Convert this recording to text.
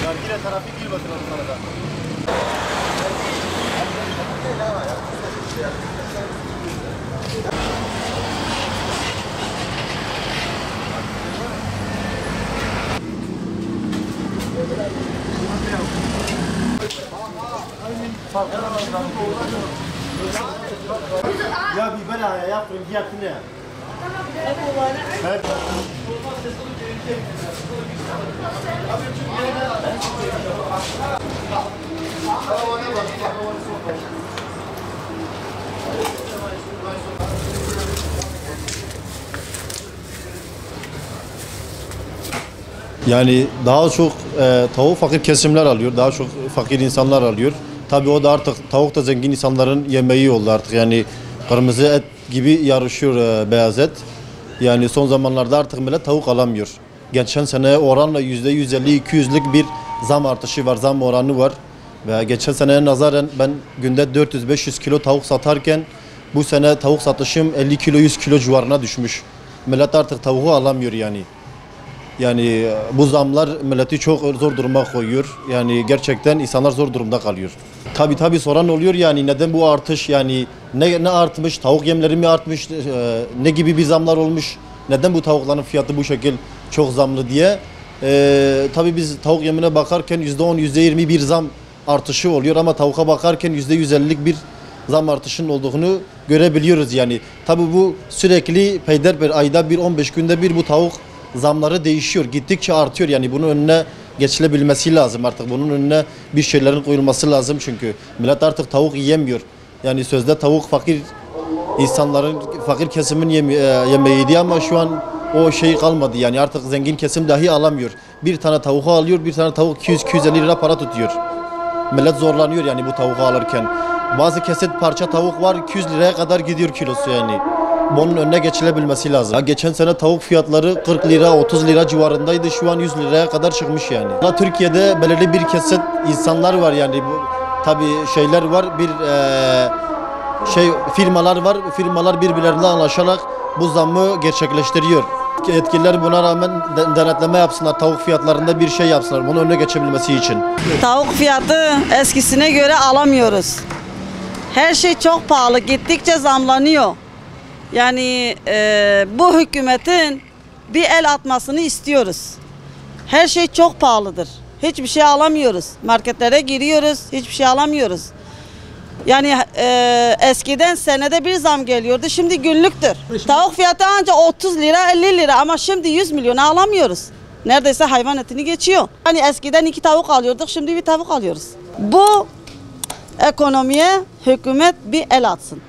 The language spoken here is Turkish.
Nargile tarafı girmesin sana da. Ya biber ya yapın yapın ya. Evet. Yani daha çok tavuk fakir kesimler alıyor, daha çok fakir insanlar alıyor. Tabii o da artık tavuk da zengin insanların yemeği oldu artık. Yani kırmızı et gibi yarışıyor beyaz et. Yani son zamanlarda artık millet tavuk alamıyor. Geçen sene oranla %150-200'lük bir zam artışı var, zam oranı var. Ve geçen seneye nazaran ben günde 400-500 kilo tavuk satarken bu sene tavuk satışım 50 kilo 100 kilo civarına düşmüş. Millet artık tavuğu alamıyor yani. Yani bu zamlar milleti çok zor duruma koyuyor. Yani gerçekten insanlar zor durumda kalıyor. Tabii soran oluyor yani neden bu artış yani ne artmış, tavuk yemleri mi artmış, ne gibi bir zamlar olmuş, neden bu tavukların fiyatı bu şekil çok zamlı diye. Tabii biz tavuk yemine bakarken %10, %20 bir zam artışı oluyor ama tavuğa bakarken %150'lik bir zam artışının olduğunu görebiliyoruz yani. Tabii bu sürekli peyderpey ayda bir 15 günde bir bu tavuk zamları değişiyor. Gittikçe artıyor yani bunun önüne geçilebilmesi lazım artık. Bunun önüne bir şeylerin koyulması lazım çünkü millet artık tavuk yiyemiyor. Yani sözde tavuk fakir insanların, fakir kesimin yemeğiydi ama şu an o şey kalmadı yani artık zengin kesim dahi alamıyor. Bir tane tavuğu alıyor, bir tane tavuk 200-250 lira para tutuyor. Millet zorlanıyor yani bu tavuğu alırken. Bazı kesit parça tavuk var 200 liraya kadar gidiyor kilosu yani. Bunun önüne geçilebilmesi lazım. Ya geçen sene tavuk fiyatları 40 lira 30 lira civarındaydı. Şu an 100 liraya kadar çıkmış yani. Türkiye'de belirli bir kesit insanlar var yani. Bu tabii şeyler var. Firmalar var. Firmalar birbirleriyle anlaşarak bu zammı gerçekleştiriyor. Yetkililer buna rağmen denetleme yapsınlar. Tavuk fiyatlarında bir şey yapsınlar. Bunun önüne geçebilmesi için. Tavuk fiyatı eskisine göre alamıyoruz. Her şey çok pahalı. Gittikçe zamlanıyor. Yani bu hükümetin bir el atmasını istiyoruz. Her şey çok pahalıdır. Hiçbir şey alamıyoruz. Marketlere giriyoruz, hiçbir şey alamıyoruz. Yani eskiden senede bir zam geliyordu, şimdi günlüktür. Tavuk fiyatı ancak 30 lira, 50 lira ama şimdi 100 milyona alamıyoruz. Neredeyse hayvan etini geçiyor. Hani eskiden 2 tavuk alıyorduk, şimdi bir tavuk alıyoruz. Bu ekonomiye hükümet bir el atsın.